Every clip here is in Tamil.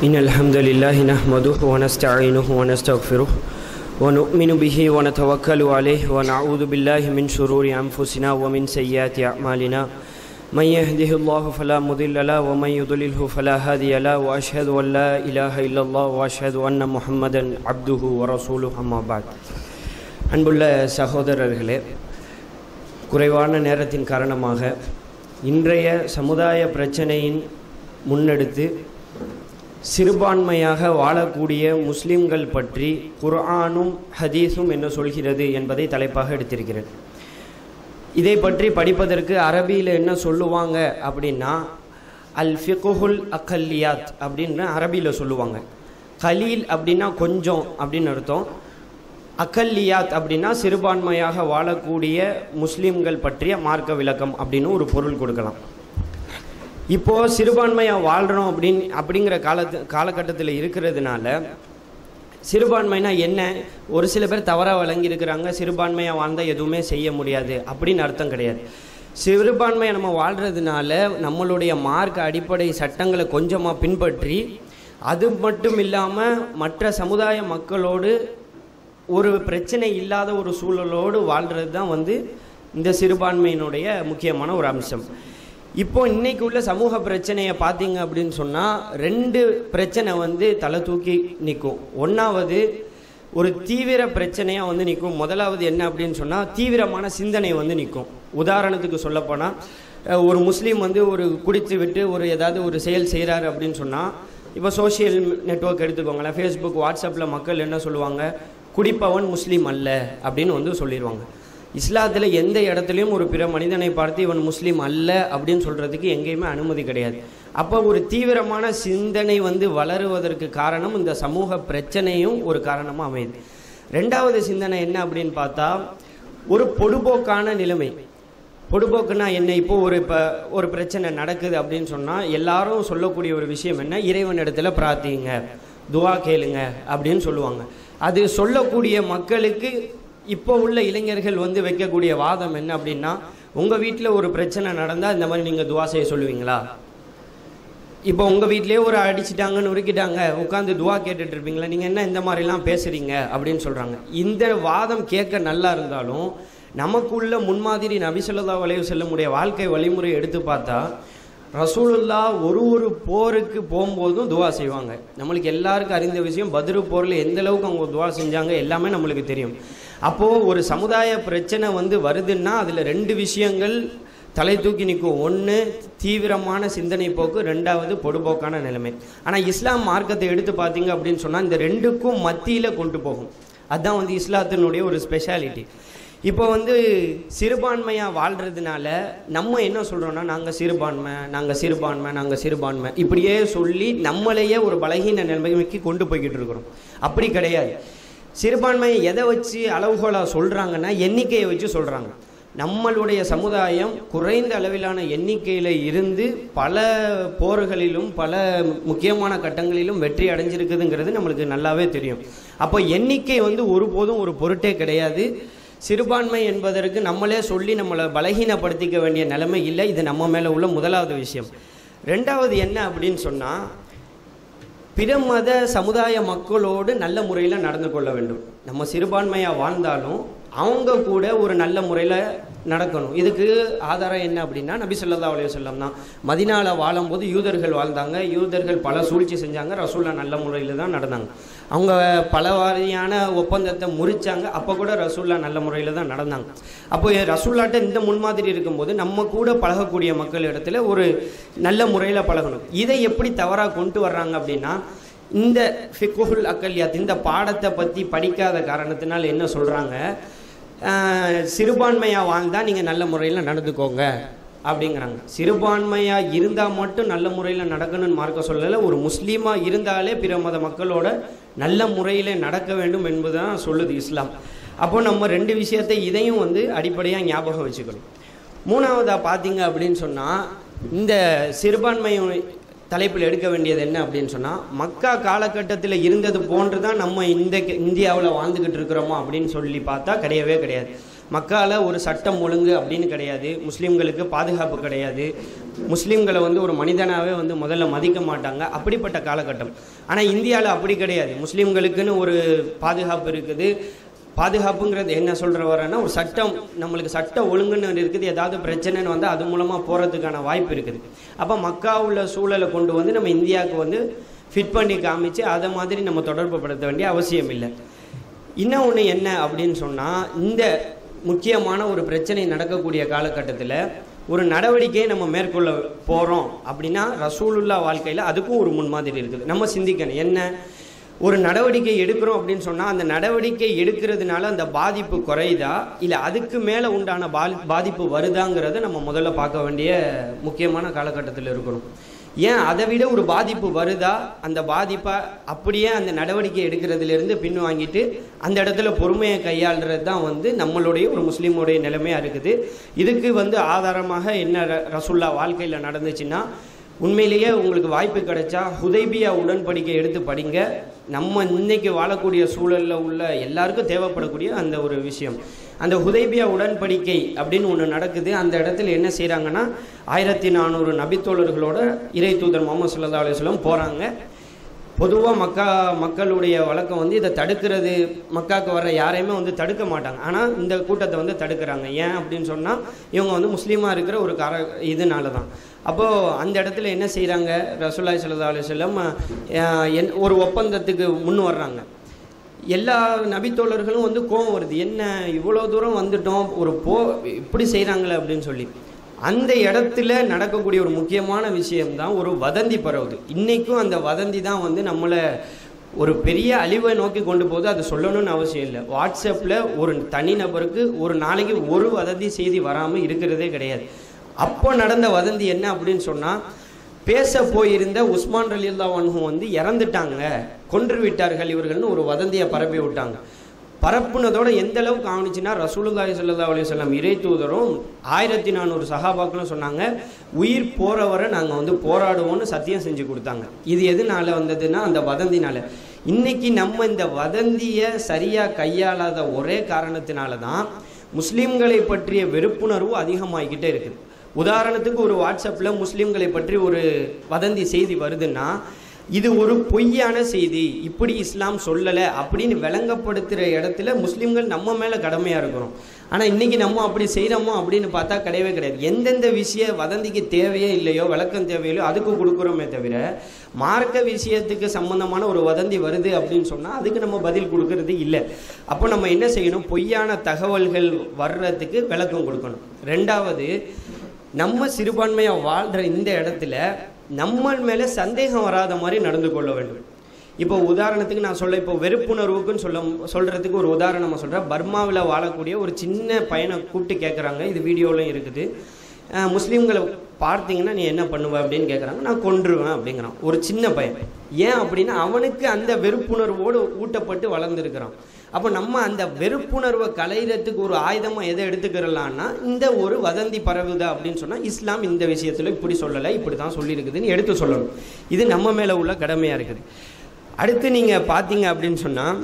إن الحمد لله نحمده ونستعينه ونستغفره ونؤمن به ونتوكل عليه ونعوذ بالله من شرور أنفسنا ومن سيئات أعمالنا من يهده الله فلا مضل له ومن يضلله فلا هادي له وأشهد أن لا إله إلا الله وأشهد أن محمدا عبده ورسوله أما بعد. அன்புள்ள சகோதரர்களே, குறைவான நேரத்தின் காரணமாக இன்றைய சமுதாய பிரச்சனையின் முன்னெடுத்து சிறுபான்மையாக வாழக்கூடிய முஸ்லிம்கள் பற்றி குர்ஆனும் ஹதீஸும் என்ன சொல்கிறது என்பதை தலைப்பாக எடுத்திருக்கிறேன். இதை பற்றி படிப்பதற்கு அரபியில் என்ன சொல்லுவாங்க அப்படின்னா, அல் ஃபிக்ஹுல் அக்கல்லியாத் அப்படின்னு அரபியில் சொல்லுவாங்க. கலீல் அப்படின்னா கொஞ்சம் அப்படின்னு அர்த்தம். அக்கல்லியாத் அப்படின்னா சிறுபான்மையாக வாழக்கூடிய முஸ்லிம்கள் பற்றிய மார்க்க விளக்கம் அப்படின்னு ஒரு பொருள் கொடுக்கலாம். இப்போது சிறுபான்மையாக வாழ்கிறோம் அப்படிங்கிற காலகட்டத்தில் இருக்கிறதுனால சிறுபான்மைனா என்ன, ஒரு சில பேர் தவறாக வழங்கியிருக்கிறாங்க. சிறுபான்மையாக வாழ்ந்தால் எதுவுமே செய்ய முடியாது அப்படின்னு அர்த்தம் கிடையாது. சிறுபான்மையை நம்ம வாழ்கிறதுனால நம்மளுடைய மார்க்க அடிப்படை சட்டங்களை கொஞ்சமாக பின்பற்றி, அது மட்டும் இல்லாமல் மற்ற சமுதாய மக்களோடு ஒரு பிரச்சனை இல்லாத ஒரு சூழலோடு வாழ்கிறது தான் இந்த சிறுபான்மையினுடைய முக்கியமான ஒரு அம்சம். இப்போ இன்னைக்கு உள்ள சமூக பிரச்சனையை பார்த்தீங்க அப்படின்னு சொன்னால், ரெண்டு பிரச்சனை தலை தூக்கி நிற்கும். ஒன்றாவது ஒரு தீவிர பிரச்சனையாக நிற்கும். முதலாவது என்ன அப்படின்னு சொன்னால், தீவிரமான சிந்தனை நிற்கும். உதாரணத்துக்கு சொல்லப்போனால், ஒரு முஸ்லீம் ஒரு குடித்து விட்டு ஏதாவது ஒரு செயல் செய்கிறாரு அப்படின்னு சொன்னால், இப்போ சோஷியல் நெட்வொர்க் எடுத்துக்கோங்களேன், ஃபேஸ்புக், வாட்ஸ்அப்பில் மக்கள் என்ன சொல்லுவாங்க, குடிப்பவன் முஸ்லீம் அல்ல அப்படின்னு சொல்லிடுவாங்க. இஸ்லாத்தில் எந்த இடத்துலையும் ஒரு பிற மனிதனை பார்த்து இவன் முஸ்லீம் அல்ல அப்படின்னு சொல்கிறதுக்கு எங்கேயுமே அனுமதி கிடையாது. அப்போ ஒரு தீவிரமான சிந்தனை வளருவதற்கு காரணம் இந்த சமூக பிரச்சனையும் ஒரு காரணமாக அமையுது. ரெண்டாவது சிந்தனை என்ன அப்படின்னு பார்த்தா, ஒரு பொடுபோக்கான நிலைமை. பொடுபோக்குன்னா என்ன, இப்போது ஒரு பிரச்சனை நடக்குது அப்படின்னு சொன்னால் எல்லாரும் சொல்லக்கூடிய ஒரு விஷயம் என்ன, இறைவன் இடத்துல பிரார்த்திங்க, துவா கேளுங்க அப்படின்னு சொல்லுவாங்க. அது சொல்லக்கூடிய மக்களுக்கு இப்போ உள்ள இளைஞர்கள் வைக்கக்கூடிய வாதம் என்ன அப்படின்னா, உங்கள் வீட்டில் ஒரு பிரச்சனை நடந்தால் இந்த மாதிரி நீங்கள் துவா செய்ய சொல்லுவீங்களா? இப்போ உங்கள் வீட்டிலே ஒரு அடிச்சிட்டாங்க, நொறுக்கிட்டாங்க, உட்காந்து துவா கேட்டுட்டு இருப்பீங்களா? நீங்கள் என்ன இந்த மாதிரிலாம் பேசுகிறீங்க அப்படின்னு சொல்கிறாங்க. இந்த வாதம் கேட்க நல்லா இருந்தாலும் நமக்குள்ள முன்மாதிரி நபி ஸல்லல்லாஹு அலைஹி வஸல்லம் வாழ்க்கை வழிமுறை எடுத்து பார்த்தா, ரசூலுல்லாஹ் ஒரு போருக்கு போகும்போதும் துவா செய்வாங்க. நம்மளுக்கு எல்லாருக்கும் அறிந்த விஷயம், பத்ரு போரில் எந்த அளவுக்கு அவங்க துவா செஞ்சாங்க எல்லாமே நம்மளுக்கு தெரியும். அப்போது ஒரு சமுதாய பிரச்சனை வருதுன்னா அதில் ரெண்டு விஷயங்கள் தலை தூக்கி நிற்கும். ஒன்று தீவிரமான சிந்தனை போக்கு, ரெண்டாவது பொடுபோக்கான நிலைமை. ஆனால் இஸ்லாம் மார்க்கத்தை எடுத்து பார்த்தீங்க அப்படின்னு சொன்னால் இந்த ரெண்டுக்கும் மத்தியில் கொண்டு போகும். அதுதான் இஸ்லாத்தினுடைய ஒரு ஸ்பெஷாலிட்டி. இப்போ சிறுபான்மையாக வாழ்கிறதுனால நம்ம என்ன சொல்கிறோன்னா, நாங்கள் சிறுபான்மை இப்படியே சொல்லி நம்மளையே ஒரு பலகீன நிலைமைக்கு கொண்டு போய்கிட்டு இருக்கிறோம். அப்படி கிடையாது. சிறுபான்மையை எதை வச்சு அளவுகோலாக சொல்கிறாங்கன்னா, எண்ணிக்கையை வச்சு சொல்கிறாங்க. நம்மளுடைய சமுதாயம் குறைந்த அளவிலான எண்ணிக்கையில் இருந்து பல போர்களிலும் பல முக்கியமான கட்டங்களிலும் வெற்றி அடைஞ்சிருக்குதுங்கிறது நம்மளுக்கு நல்லாவே தெரியும். அப்போ எண்ணிக்கை ஒருபோதும் ஒரு பொருட்டே கிடையாது. சிறுபான்மை என்பதற்கு நம்மளே சொல்லி நம்மளை பலகீனப்படுத்திக்க வேண்டிய நிலைமை இல்லை. இது நம்ம மேலே உள்ள முதலாவது விஷயம். ரெண்டாவது என்ன அப்படின்னு சொன்னால், பிற மத சமுதாய மக்களோடு நல்ல முறையில் நடந்து கொள்ள வேண்டும். நம்ம சிறுபான்மையாக வாழ்ந்தாலும் அவங்க கூட ஒரு நல்ல முறையில் நடக்கணும். இதுக்கு ஆதாரம் என்ன அப்படின்னா, நபி ஸல்லல்லாஹு அலைஹி வஸல்லம் தான். மதீனாவில் வாழும்போது யூதர்கள் வாழ்ந்தாங்க. யூதர்கள் பல சூழ்ச்சி செஞ்சாங்க. ரசூலுல்லாஹ் நல்ல முறையில் தான் நடந்தாங்க. அவங்க பல வாரியான ஒப்பந்தத்தை முறிச்சாங்க. அப்போ கூட ரசூலுல்லாஹ் நல்ல முறையில் தான் நடந்தாங்க. அப்போ ரசூலுல்லாஹ்ட்ட இந்த முன்மாதிரி இருக்கும்போது நம்ம கூட பழகக்கூடிய மக்கள் இடத்துல ஒரு நல்ல முறையில் பழகணும். இதை எப்படி தவறாக கொண்டு வர்றாங்க அப்படின்னா, இந்த ஃபிக்ஹுல் அக்கல்லியாத் இந்த பாடத்தை பற்றி படிக்காத காரணத்தினால் என்ன சொல்கிறாங்க, சிறுபான்மையாக வாழ்ந்தால் நீங்கள் நல்ல முறையில் நடந்துக்கோங்க அப்படிங்கிறாங்க. சிறுபான்மையாக இருந்தால் மட்டும் நல்ல முறையில் நடக்கணும்னு மார்க்க சொல்லலை. ஒரு முஸ்லீமாக இருந்தாலே பிற மத மக்களோட நல்ல முறையில் நடக்க வேண்டும் என்பதுதான் சொல்லுது இஸ்லாம். அப்போ நம்ம ரெண்டு விஷயத்தை இதையும் அடிப்படையாக ஞாபகம் வச்சுக்கணும். மூணாவதாக பார்த்தீங்க அப்படின்னு சொன்னால், இந்த சிறுபான்மை தலைப்பில் எடுக்க வேண்டியது என்ன அப்படின்னு சொன்னால், மக்கா காலகட்டத்தில் இருந்தது போன்று தான் நம்ம இந்தியாவில் வாழ்ந்துக்கிட்டு இருக்கிறோமா அப்படின்னு சொல்லி பார்த்தா கிடையவே கிடையாது. மக்கால ஒரு சட்டம் ஒழுங்கு அப்படின்னு கிடையாது, முஸ்லீம்களுக்கு பாதுகாப்பு கிடையாது, முஸ்லீம்களை வந்து ஒரு மனிதனாகவே வந்து முதல்ல மதிக்க மாட்டாங்க, அப்படிப்பட்ட காலகட்டம். ஆனால் இந்தியாவில் அப்படி கிடையாது. முஸ்லீம்களுக்குன்னு ஒரு பாதுகாப்பு இருக்குது. பாதுகாப்புங்கிறது என்ன சொல்கிற வரேன்னா, ஒரு சட்டம், நம்மளுக்கு சட்ட ஒழுங்குன்னு இருக்குது, ஏதாவது பிரச்சனைன்னு வந்து அது மூலமாக போகிறதுக்கான வாய்ப்பு இருக்குது. அப்போ மக்கா உள்ள சூழலை கொண்டு வந்து நம்ம இந்தியாவுக்கு வந்து ஃபிட் பண்ணி காமிச்சு அதை மாதிரி நம்ம தொடர்பு படுத்த வேண்டிய அவசியம் இல்லை. இன்னும் ஒன்று என்ன அப்படின்னு சொன்னால், இந்த முக்கியமான ஒரு பிரச்சனை நடக்கக்கூடிய காலகட்டத்தில் ஒரு நடவடிக்கையை நம்ம மேற்கொள்ள போகிறோம் அப்படின்னா ரசூலுல்லாஹ் வாழ்க்கையில் அதுக்கும் ஒரு முன்மாதிரி இருக்குது. நம்ம சிந்திக்கணும், என்ன ஒரு நடவடிக்கை எடுக்கிறோம் அப்படின்னு சொன்னால் அந்த நடவடிக்கை எடுக்கிறதுனால அந்த பாதிப்பு குறையுதா இல்லை அதுக்கு மேலே உண்டான பாதிப்பு வருதாங்கிறத நம்ம முதல்ல பார்க்க வேண்டிய முக்கியமான காலகட்டத்தில் இருக்கணும். ஏன் அதை விட ஒரு பாதிப்பு வருதா, அந்த பாதிப்பை அப்படியே அந்த நடவடிக்கை எடுக்கிறதுலேருந்து பின் வாங்கிட்டு அந்த இடத்துல பொறுமையை கையாளுறது தான் வந்து நம்மளுடைய ஒரு முஸ்லீமுடைய நிலைமையாக இருக்குது. இதுக்கு வந்து ஆதாரமாக என்ன ரசூலுல்லாஹ் வாழ்க்கையில் நடந்துச்சுன்னா, உண்மையிலேயே உங்களுக்கு வாய்ப்பு கிடைச்சா ஹுதைபியா உடன்படிக்கை எடுத்து படிங்க. நம்ம இன்னைக்கு வாழக்கூடிய சூழலில் உள்ள எல்லாருக்கும் தேவைப்படக்கூடிய அந்த ஒரு விஷயம். அந்த ஹுதைபியா உடன்படிக்கை அப்படின்னு ஒன்று நடக்குது. அந்த இடத்துல என்ன செய்கிறாங்கன்னா, 1400 நபித்தோழர்களோட இறை தூதர் முஹம்மது ஸல்லல்லாஹு அலைஹி வஸல்லம் போகிறாங்க. பொதுவாக மக்களுடைய வழக்கம் வந்து இதை தடுக்கிறது, மக்காவுக்கு வர யாரையுமே வந்து தடுக்க மாட்டாங்க. ஆனால் இந்த கூட்டத்தை வந்து தடுக்கிறாங்க. ஏன் அப்படின்னு சொன்னால், இவங்க வந்து முஸ்லீமாக இருக்கிற ஒரு இதனால தான். அப்போது அந்த இடத்துல என்ன செய்கிறாங்க, ரசூலுல்லாஹி ஸல்லல்லாஹு அலைஹி வஸல்லம் ஒரு ஒப்பந்தத்துக்கு முன் வர்றாங்க. எல்லா நபித்தோழர்களும் வந்து கோபம் வருது, என்ன இவ்வளோ தூரம் வந்துட்டோம், ஒரு இப்படி செய்கிறாங்களே அப்படின்னு சொல்லி. அந்த இடத்துல நடக்கக்கூடிய ஒரு முக்கியமான விஷயம்தான் ஒரு வதந்தி பரவுது. இன்றைக்கும் அந்த வதந்தி தான் வந்து நம்மளை ஒரு பெரிய அழிவை நோக்கி கொண்டு போகுது. அது சொல்லணும்னு அவசியம் இல்லை. வாட்ஸ்அப்பில் ஒரு தனிநபருக்கு ஒரு நாளைக்கு ஒரு வதந்தி செய்தி வராமல் இருக்கிறதே கிடையாது. அப்போ நடந்த வதந்தி என்ன அப்படின்னு சொன்னால், பேச போயிருந்த உஸ்மான் ரலியல்லாஹு அன்ஹு வந்து இறந்துட்டாங்க, கொன்று விட்டார்கள் இவர்கள்னு ஒரு வதந்தியை பரப்பி விட்டாங்க. பரப்புனதோட எந்த அளவுக்கு ஆணுச்சுன்னா, ரசூலுல்லாஹி ஸல்லல்லாஹு அலைஹி வஸல்லம் இறை தூதரும் 1400 சஹாபாக்களும் சொன்னாங்க, உயிர் போறவரை நாங்கள் வந்து போராடுவோம்னு சத்தியம் செஞ்சு கொடுத்தாங்க. இது எதுனால வந்ததுன்னா, அந்த வதந்தினால. இன்னைக்கு நம்ம இந்த வதந்தியை சரியாக கையாளாத ஒரே காரணத்தினால தான் முஸ்லீம்களை பற்றிய வெறுப்புணர்வு அதிகமாகிக்கிட்டே இருக்குது. உதாரணத்துக்கு ஒரு வாட்ஸ்அப்பில் முஸ்லீம்களை பற்றி ஒரு வதந்தி செய்தி வருதுன்னா, இது ஒரு பொய்யான செய்தி, இப்படி இஸ்லாம் சொல்லலை அப்படின்னு விளங்கப்படுத்துகிற இடத்துல முஸ்லீம்கள் நம்ம மேலே கடமையாக இருக்கிறோம். ஆனால் இன்றைக்கி நம்ம அப்படி செய்கிறோமோ அப்படின்னு பார்த்தா கிடையவே கிடையாது. எந்தெந்த விஷயம் வதந்திக்கு தேவையே இல்லையோ, விளக்கம் தேவையில்லையோ அதுக்கு கொடுக்குறோமே தவிர, மார்க்க விஷயத்துக்கு சம்பந்தமான ஒரு வதந்தி வருது அப்படின்னு சொன்னால் அதுக்கு நம்ம பதில் கொடுக்கறது இல்லை. அப்போ நம்ம என்ன செய்யணும், பொய்யான தகவல்கள் வர்றதுக்கு விளக்கம் கொடுக்கணும். ரெண்டாவது, நம்ம சிறுபான்மையாக வாழ்கிற இந்த இடத்துல நம்ம மேலே சந்தேகம் வராத மாதிரி நடந்து கொள்ள வேண்டும். இப்போ உதாரணத்துக்கு நான் சொல்ல, இப்போ வெறுப்புணர்வுக்குன்னு சொல்கிறதுக்கு ஒரு உதாரணமாக சொல்கிறேன். பர்மாவில் வாழக்கூடிய ஒரு சின்ன பையனை கூப்பிட்டு கேட்குறாங்க, இது வீடியோலையும் இருக்குது, முஸ்லீம்களை பார்த்தீங்கன்னா நீ என்ன பண்ணுவ அப்படின்னு கேட்குறாங்க. நான் கொன்றுவேன் அப்படிங்கிறான், ஒரு சின்ன பையன். ஏன் அப்படின்னா அவனுக்கு அந்த வெறுப்புணர்வோடு ஊட்டப்பட்டு வளர்ந்துருக்கிறான். அப்போ நம்ம அந்த வெறுப்புணர்வை களைகிறதுக்கு ஒரு ஆயுதமாக எதை எடுத்துக்கிறலான்னா, இந்த ஒரு வதந்தி பரவுதா அப்படின்னு சொன்னால், இஸ்லாம் இந்த விஷயத்தில் இப்படி சொல்லலை, இப்படி தான் சொல்லியிருக்குதுன்னு எடுத்து சொல்லணும். இது நம்ம மேலே உள்ள கடமையாக இருக்குது. அடுத்து நீங்கள் பார்த்தீங்க அப்படின்னு சொன்னால்,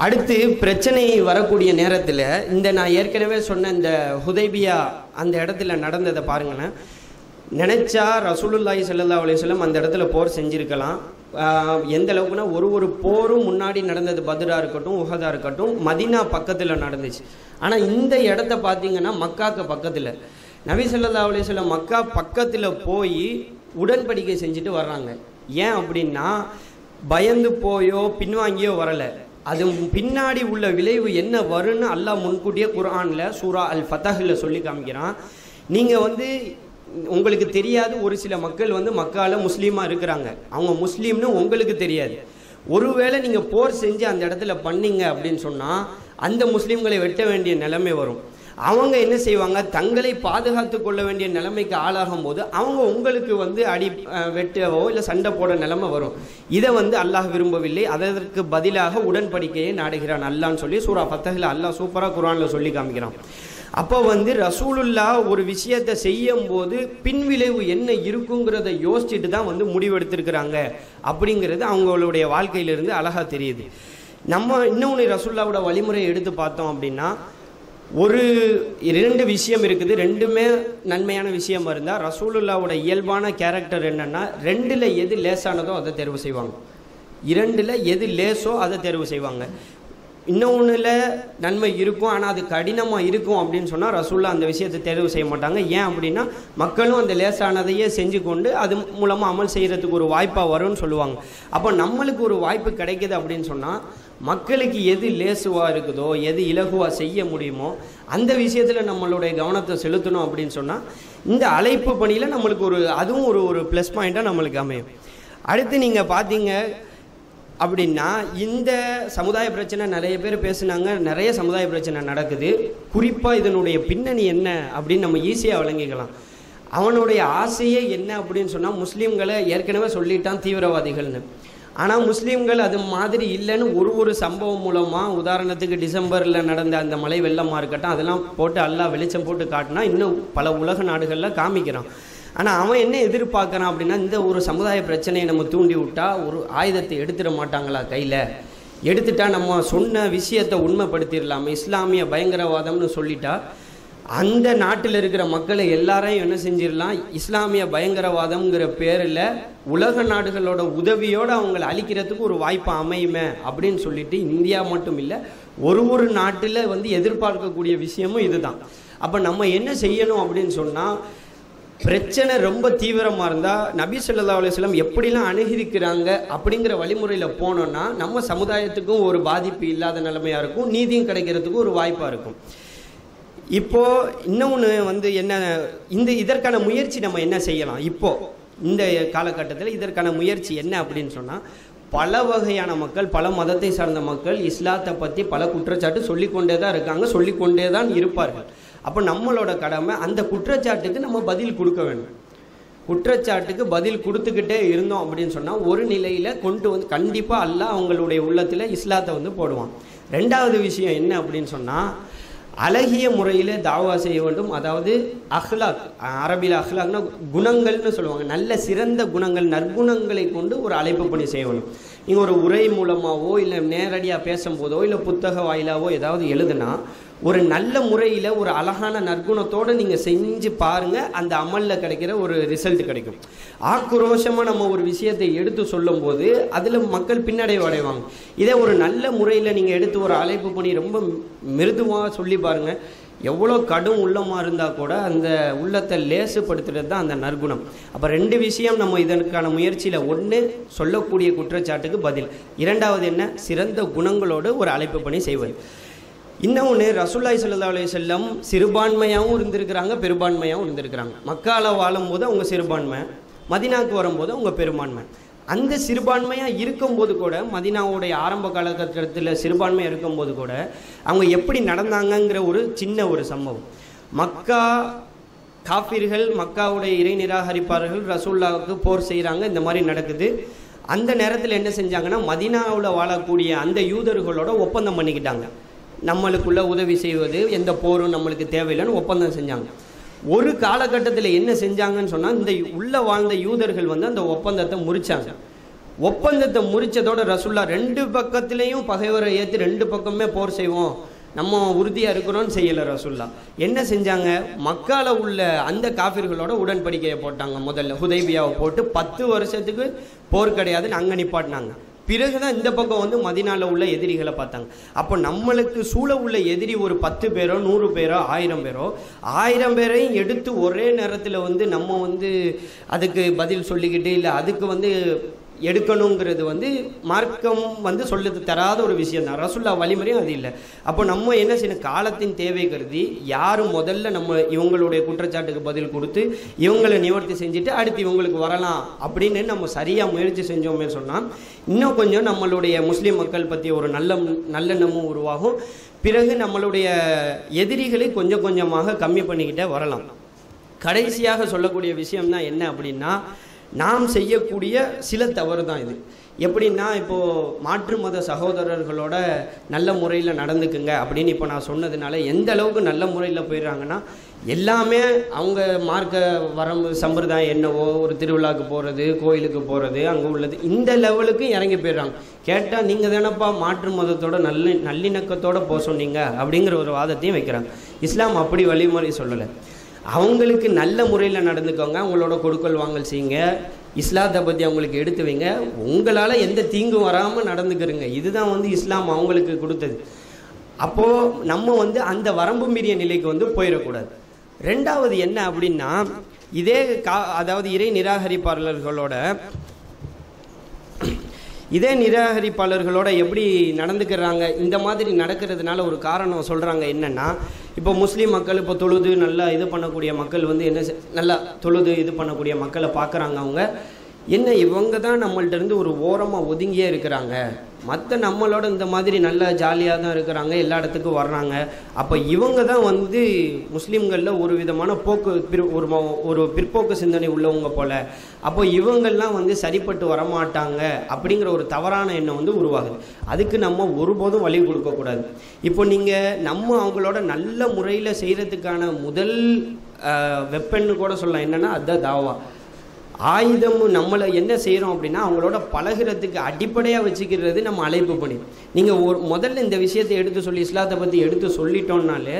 அடுத்து பிரச்சனை வரக்கூடிய நேரத்தில் இந்த நான் ஏற்கனவே சொன்ன இந்த ஹுதைபியா அந்த இடத்துல நடந்ததை பாருங்களேன். நினச்சா ரசூலுல்லாஹி ஸல்லல்லாஹு அலைஹி வஸல்லம் அந்த இடத்துல போர் செஞ்சுருக்கலாம். எந்த அளவுக்குன்னா, ஒரு போரும் முன்னாடி நடந்தது, பத்ரா இருக்கட்டும், உஹதா இருக்கட்டும், மதீனா பக்கத்தில் நடந்துச்சு. ஆனால் இந்த இடத்த பார்த்தீங்கன்னா மக்காக்கு பக்கத்தில். நபி ஸல்லல்லாஹு அலைஹி வஸல்லம் மக்கா பக்கத்தில் போய் உடன்படிக்கை செஞ்சுட்டு வர்றாங்க. ஏன் அப்படின்னா, பயந்து போயோ பின்வாங்கியோ வரலை. அது பின்னாடி உள்ள விளைவு என்ன வரும்னு அல்லாஹ் முன்கூட்டியே குர்ஆனில் சூரா அல் ஃபதஹில் சொல்லி காமிக்கிறான். நீங்கள் வந்து உங்களுக்கு தெரியாது, ஒரு சில மக்கள் வந்து மக்கால முஸ்லீமாக இருக்கிறாங்க, அவங்க முஸ்லீம்னு உங்களுக்கு தெரியாது. ஒருவேளை நீங்கள் போர் செஞ்சு அந்த இடத்துல பண்ணீங்க அப்படின்னு சொன்னால் அந்த முஸ்லீம்களை வெட்ட வேண்டிய நிலைமை வரும். அவங்க என்ன செய்வாங்க, தங்களை பாதுகாத்து கொள்ள வேண்டிய நிலைமைக்கு ஆளாகும் போது அவங்க உங்களுக்கு வந்து வெட்டவோ இல்லை சண்டை போட நிலைமை வரும். இதை வந்து அல்லாஹ் விரும்பவில்லை. அதற்கு பதிலாக உடன்படிக்கையை நாடுகிறான் அல்லான்னு சொல்லி சூரா ஃபத்தஹில் அல்லாஹ் சூப்பராக குர்ஆனில் சொல்லி காமிக்கிறான். அப்போ வந்து ரசூலுல்லாஹ் ஒரு விஷயத்தை செய்யும் போது பின்விளைவு என்ன இருக்குங்கிறத யோசிச்சுட்டு தான் வந்து முடிவெடுத்திருக்கிறாங்க அப்படிங்கிறது அவங்களுடைய வாழ்க்கையிலிருந்து அழகாக தெரியுது. நம்ம இன்னொன்று ரசூலுல்லாவோட வழிமுறையை எடுத்து பார்த்தோம் அப்படின்னா, ஒரு 2 விஷயம் இருக்குது, ரெண்டுமே நன்மையான விஷயம் இருந்தால் ரசூலுல்லாவோட இயல்பான கேரக்டர் என்னென்னா, 2ல் எது லேசானதோ அதை தேர்வு செய்வாங்க, 2ல் எது லேசோ அதை தேர்வு செய்வாங்க. இன்னொன்றில் நன்மை இருக்கும் ஆனால் அது கடினமாக இருக்கும் அப்படின்னு சொன்னால் ரசூலுல்லா அந்த விஷயத்தை தேர்வு செய்ய மாட்டாங்க. ஏன் அப்படின்னா, மக்களும் அந்த லேசானதையே செஞ்சு கொண்டு அது மூலமாக அமல் செய்கிறதுக்கு ஒரு வாய்ப்பாக வரும்னு சொல்லுவாங்க. அப்போ நம்மளுக்கு ஒரு வாய்ப்பு கிடைக்கிது அப்படின்னு சொன்னால், மக்களுக்கு எது லேசுவாக இருக்குதோ, எது இலகுவாக செய்ய முடியுமோ அந்த விஷயத்தில் நம்மளுடைய கவனத்தை செலுத்தணும் அப்படின்னு சொன்னால், இந்த அழைப்பு பணியில் நம்மளுக்கு அதுவும் ஒரு ப்ளஸ் பாயிண்ட்டாக நம்மளுக்கு அமையும். அடுத்து நீங்கள் பார்த்தீங்க அப்படின்னா, இந்த சமுதாய பிரச்சனை நிறைய பேர் பேசுனாங்க, நிறைய சமுதாய பிரச்சனை நடக்குது. குறிப்பாக இதனுடைய பின்னணி என்ன அப்படின்னு நம்ம ஈஸியாக விளங்கிக்கலாம். அவனுடைய ஆசையே என்ன அப்படின்னு சொன்னால், முஸ்லீம்களை ஏற்கனவே சொல்லிட்டான் தீவிரவாதிகள்னு. ஆனால் முஸ்லீம்கள் அது மாதிரி இல்லைன்னு ஒரு சம்பவம் மூலமாக, உதாரணத்துக்கு டிசம்பரில் நடந்த அந்த மழை வெள்ளமாக இருக்கட்டும், அதெல்லாம் போட்டு அல்லாஹ் வெளிச்சம் போட்டு காட்டினா இன்னும் பல உலக நாடுகளில் காமிக்கிறான். ஆனால் அவன் என்ன எதிர்பார்க்குறான் அப்படின்னா, இந்த ஒரு சமுதாய பிரச்சனையை நம்ம தூண்டி விட்டால் ஒரு ஆயுதத்தை எடுத்துட மாட்டாங்களா கையில், எடுத்துட்டா நம்ம சொன்ன விஷயத்தை உண்மைப்படுத்திடலாமே, இஸ்லாமிய பயங்கரவாதம்னு சொல்லிட்டா அந்த நாட்டில் இருக்கிற மக்களை எல்லாரையும் என்ன செஞ்சிடலாம், இஸ்லாமிய பயங்கரவாதம்ங்கிற பேரில் உலக நாடுகளோட உதவியோடு அவங்களை அழிக்கிறதுக்கு ஒரு வாய்ப்பு அமையுமே அப்படின்னு சொல்லிட்டு, இந்தியா மட்டும் இல்லை ஒரு நாட்டில் எதிர்பார்க்கக்கூடிய விஷயமும் இதுதான். அப்போ நம்ம என்ன செய்யணும் அப்படின்னு சொன்னால், பிரச்சனை ரொம்ப தீவிரமாக இருந்தால் நபி ஸல்லல்லாஹு அலைஹி வஸல்லம் எப்படிலாம் அணுகிருக்கிறாங்க அப்படிங்கிற வழிமுறையில் போனோன்னா நம்ம சமுதாயத்துக்கும் ஒரு பாதிப்பு இல்லாத நிலைமையாக இருக்கும், நீதியும் கிடைக்கிறதுக்கும் ஒரு வாய்ப்பாக இருக்கும். இப்போது இன்னொன்று என்ன, இதற்கான முயற்சி நம்ம என்ன செய்யலாம் இப்போது இந்த காலகட்டத்தில்? இதற்கான முயற்சி என்ன அப்படின்னு சொன்னால், பல வகையான மக்கள், பல மதத்தை சார்ந்த மக்கள் இஸ்லாத்தை பற்றி பல குற்றச்சாட்டு சொல்லிக்கொண்டே தான் இருக்காங்க, சொல்லிக்கொண்டே தான் இருப்பார்கள். அப்போ நம்மளோட கடமை அந்த குற்றச்சாட்டுக்கு நம்ம பதில் கொடுக்க வேண்டும். குற்றச்சாட்டுக்கு பதில் கொடுத்துக்கிட்டே இருந்தோம் அப்படின்னு சொன்னால் ஒரு நிலையில் கண்டிப்பாக அல்லாஹ் அவங்களுடைய உள்ளத்தில் இஸ்லாத்தை போடுவான். 2வது விஷயம் என்ன அப்படின்னு சொன்னால், அழகிய முறையில் தாவா செய்ய வேண்டும். அதாவது அஹ்லாக், அரபியில் அஹ்லாக்னா குணங்கள்னு சொல்லுவாங்க. நல்ல சிறந்த குணங்கள், நற்குணங்களை கொண்டு ஒரு அழைப்பு பணி செய்ய வேண்டும். நீங்கள் ஒரு உரை மூலமாகவோ இல்லை நேரடியாக பேசும்போதோ இல்லை புத்தக வாயிலாவோ ஏதாவது எழுதுனா, ஒரு நல்ல முறையில் ஒரு அழகான நற்குணத்தோடு நீங்கள் செஞ்சு பாருங்கள், அந்த அமலில் கிடைக்கிற ஒரு ரிசல்ட் கிடைக்கும். ஆக்ரோஷமாக நம்ம ஒரு விஷயத்தை எடுத்து சொல்லும்போது அதில் மக்கள் பின்னடைவு அடைவாங்க. இதே ஒரு நல்ல முறையில் நீங்கள் எடுத்து ஒரு அழைப்பு பண்ணி ரொம்ப மிருதுவாக சொல்லி பாருங்கள், எவ்வளோ கடும் உள்ளமாக இருந்தால் கூட அந்த உள்ளத்தை லேசுப்படுத்துறது தான் அந்த நற்குணம். அப்போ 2 விஷயம் நம்ம இதற்கான முயற்சியில், 1 சொல்லக்கூடிய குற்றச்சாட்டுக்கு பதில், 2வது என்ன, சிறந்த குணங்களோடு ஒரு அழைப்பு பண்ணி செய்வது. இன்னொன்று, ரசூலுல்லாஹி ஸல்லல்லாஹு அலைஹி வஸல்லம் சிறுபான்மையாகவும் இருந்திருக்கிறாங்க, பெரும்பான்மையாகவும் இருந்திருக்கிறாங்க. மக்கால வாழும்போது அவங்க சிறுபான்மை, மதினாவுக்கு வரும்போது அவங்க பெரும்பான்மை. அந்த சிறுபான்மையாக இருக்கும்போது கூட, மதினாவுடைய ஆரம்ப காலகட்டத்தில் சிறுபான்மையாக இருக்கும்போது கூட அவங்க எப்படி நடந்தாங்கங்கிற ஒரு சின்ன சம்பவம். மக்கா காஃபிர்கள், மக்காவுடைய இறை நிராகரிப்பார்கள் ரசூலுல்லாஹ்வுக்கு போர் செய்கிறாங்க, இந்த மாதிரி நடக்குது. அந்த நேரத்தில் என்ன செஞ்சாங்கன்னா, மதினாவில் வாழக்கூடிய அந்த யூதர்களோட ஒப்பந்தம் பண்ணிக்கிட்டாங்க. நம்மளுக்குள்ள உதவி செய்வது, எந்த போரும் நம்மளுக்கு தேவையில்லைன்னு ஒப்பந்தம் செஞ்சாங்க. ஒரு காலகட்டத்தில் என்ன செஞ்சாங்கன்னு சொன்னால், இந்த உள்ள வாழ்ந்த யூதர்கள் அந்த ஒப்பந்தத்தை முறிச்சாங்க. ஒப்பந்தத்தை முறிச்சதோட ரசூலுல்லாஹ் 2 பக்கத்துலேயும் பகைவரை ஏற்றி 2 பக்கமே போர் செய்வோம், நம்ம உறுதியாக இருக்கிறோன்னு செய்யலை. ரசூலுல்லாஹ் என்ன செஞ்சாங்க, மக்கால உள்ள அந்த காஃபிர்களோட உடன்படிக்கையை போட்டாங்க. முதல்ல ஹுதைபியாவை போட்டு 10 வருஷத்துக்கு போர் கிடையாதுன்னு அங்கே நிப்பாட்டினாங்க. பிறகுதான் இந்த பக்கம் மதினால உள்ள எதிரிகளை பார்த்தாங்க. அப்போ நம்மளுக்கு சூழ உள்ள எதிரி ஒரு 10 பேரோ 100 பேரோ 1000 பேரோ 1000 பேரையும் எடுத்து ஒரே நேரத்தில் நம்ம அதுக்கு பதில் சொல்லிக்கிட்டு இல்லை அதுக்கு எடுக்கணுங்கிறது மார்க்கம் சொல்லுது தராத ஒரு விஷயம் தான். ரசூலுல்லாஹ் வழிமுறையும் அது இல்லை. அப்போ நம்ம என்ன செய்யணும், காலத்தின் தேவை கருதி யாரும் முதல்ல நம்ம இவங்களுடைய குற்றச்சாட்டுக்கு பதில் கொடுத்து இவங்களை நிவர்த்தி செஞ்சுட்டு அடுத்து இவங்களுக்கு வரலாம் அப்படின்னு நம்ம சரியாக முயற்சி செஞ்சோமே சொன்னால், இன்னும் கொஞ்சம் நம்மளுடைய முஸ்லீம் மக்கள் பற்றி ஒரு நல்லெண்ணமும் உருவாகும். பிறகு நம்மளுடைய எதிரிகளை கொஞ்சம் கொஞ்சமாக கம்மி பண்ணிக்கிட்டே வரலாம். கடைசியாக சொல்லக்கூடிய விஷயம்தான் என்ன அப்படின்னா, நாம் செய்யக்கூடிய சில தவறு தான் இது. எப்படின்னா, இப்போது மாற்று மத சகோதரர்களோட நல்ல முறையில் நடந்துக்குங்க அப்படின்னு இப்போ நான் சொன்னதுனால எந்த அளவுக்கு நல்ல முறையில் போயிடுறாங்கன்னா, எல்லாமே அவங்க மார்க்க வரம்பு சம்பிரதாயம் என்னவோ, ஒரு திருவிழாவுக்கு போகிறது, கோயிலுக்கு போகிறது, அங்கே உள்ளது, இந்த லெவலுக்கு இறங்கி போயிடுறாங்க. கேட்டால் நீங்கள் தானப்பா மாற்று மதத்தோட நல்லிணக்கத்தோடு போக சொன்னீங்க அப்படிங்கிற ஒரு வாதத்தையும் வைக்கிறாங்க. இஸ்லாம் அப்படி வழிமுறை சொல்லலை. அவங்களுக்கு நல்ல முறையில் நடந்துக்கோங்க, அவங்களோட கொடுக்கல் வாங்கல் செய்யுங்க, இஸ்லாத்தை பற்றி அவங்களுக்கு எடுத்து வைங்க, உங்களால் எந்த தீங்கும் வராமல் நடந்துக்கிறங்க. இதுதான் இஸ்லாம் அவங்களுக்கு கொடுத்தது. அப்போது நம்ம அந்த வரம்பு மீறிய நிலைக்கு போயிடக்கூடாது. ரெண்டாவது என்ன அப்படின்னா, இதே அதாவது இறை நிராகரிப்பாளர்களோட எப்படி நடந்துக்கிறாங்க, இந்த மாதிரி நடக்கிறதுனால ஒரு காரணம் சொல்கிறாங்க. என்னென்னா, இப்போ முஸ்லீம் மக்கள் இப்போ தொழுது நல்லா இது பண்ணக்கூடிய மக்கள் என்ன நல்லா தொழுது இது பண்ணக்கூடிய மக்களை பார்க்குறாங்க. அவங்க என்ன, இவங்க தான் நம்மள்ட்ட இருந்து ஒரு ஓரமாக ஒதுங்கியே இருக்கிறாங்க, மற்ற நம்மளோட இந்த மாதிரி நல்லா ஜாலியாக தான் இருக்கிறாங்க, எல்லா இடத்துக்கும் வர்றாங்க. அப்போ இவங்க தான் முஸ்லீம்களில் ஒரு விதமான ஒரு பிற்போக்கு சிந்தனை உள்ளவங்க போல். அப்போ இவங்கள்லாம் சரிப்பட்டு வரமாட்டாங்க அப்படிங்கிற ஒரு தவறான எண்ணம் உருவாகுது. அதுக்கு நம்ம ஒருபோதும் வழி கொடுக்கக்கூடாது. இப்போ நம்ம அவங்களோட நல்ல முறையில் செய்கிறதுக்கான முதல் வெப்பன்னு கூட சொல்லலாம். என்னென்னா, அதுதான் தாவா. ஆயுதமும் நம்மளை என்ன செய்கிறோம் அப்படின்னா, அவங்களோட பழகிறதுக்கு அடிப்படையாக வச்சுக்கிறது நம்ம அழைப்பு பண்ணி. நீங்கள் முதல்ல இந்த விஷயத்தை எடுத்து சொல்லி இஸ்லாத்தை பற்றி எடுத்து சொல்லிட்டோம்னாலே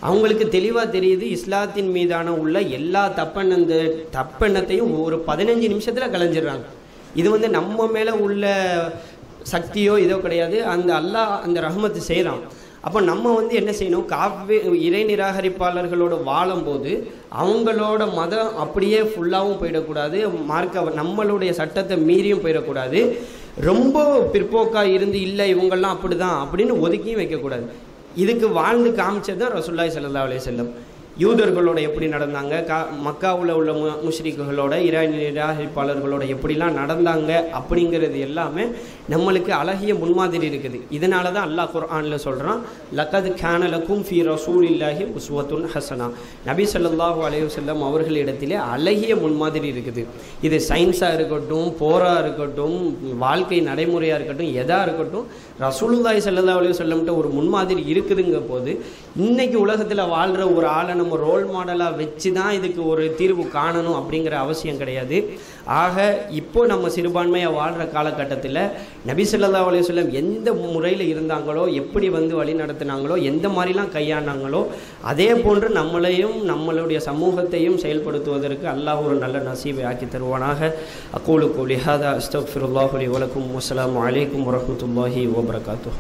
அவங்களுக்கு தெளிவாக தெரியுது, இஸ்லாத்தின் மீதான உள்ள எல்லா தப்பெண்ணத்தையும் ஒரு 15 நிமிஷத்தில் கலைஞ்சிடுறாங்க. இது நம்ம மேலே உள்ள சக்தியோ இதோ கிடையாது, அல்லாஹ் அந்த ரஹ்மத்து செய்கிறான். அப்போ நம்ம என்ன செய்யணும், இறை நிராகரிப்பாளர்களோட வாழும்போது அவங்களோட மதம் அப்படியே ஃபுல்லாகவும் போயிடக்கூடாது, நம்மளுடைய சட்டத்தை மீறியும் போயிடக்கூடாது, ரொம்ப பிற்போக்காக இருந்து இல்லை இவங்கெல்லாம் அப்படி தான் அப்படின்னு ஒதுக்கியும் வைக்கக்கூடாது. இதுக்கு வாழ்ந்து காமிச்சது தான் ரசூலுல்லாஹி ஸல்லல்லாஹு அலைஹி வஸல்லம். யூதர்களோட எப்படி நடந்தாங்க, மக்காவில் உள்ள முஷ்ரிக்குகளோட இறை நிராகரிப்பாளர்களோட எப்படிலாம் நடந்தாங்க அப்படிங்கிறது எல்லாமே நம்மளுக்கு அழகிய முன்மாதிரி இருக்குது. இதனால தான் அல்லாஹ் குர்ஆனில் சொல்கிறான், லக்கத் கான லக்கும் ஃபீ ரசூலில்லாஹி உஸ்வத்துன் ஹஸனா. நபி ஸல்லல்லாஹு அலைஹி வஸல்லம் அவர்களிடத்திலே அழகிய முன்மாதிரி இருக்குது. இது சயின்ஸாக இருக்கட்டும், போராக இருக்கட்டும், வாழ்க்கை நடைமுறையாக இருக்கட்டும், எதாக இருக்கட்டும், ரசூலுல்லாஹி ஸல்லல்லாஹு அலைஹி வஸல்லம்கிட்ட ஒரு முன்மாதிரி இருக்குதுங்க போது இன்னைக்கு உலகத்தில் வாழ்கிற ஒரு ஆளை நம்ம ரோல் மாடலாக வச்சு தான் இதுக்கு ஒரு தீர்வு காணணும் அப்படிங்கிற அவசியம் கிடையாது. ஆக இப்போ நம்ம சிறுபான்மையாக வாழ்கிற காலகட்டத்தில் நபி ஸல்லல்லாஹு அலைஹி வஸல்லம் எந்த முறையில் இருந்தாங்களோ, எப்படி வழி நடத்தினாங்களோ, எந்த மாதிரிலாம் கையாண்டாங்களோ, அதே போன்று நம்மளையும் நம்மளுடைய சமூகத்தையும் செயல்படுத்துவதற்கு அல்லாஹ் ஒரு நல்ல நசீபை ஆக்கி தருவானாக. அக்கூலு கௌலி ஹாதா அஸ்தக்ஃபிருல்லாஹு லி வ லக்கும். வஸ்ஸலாமு அலைக்கும் வரஹ்மத்துல்லாஹி வபரகாத்துஹு.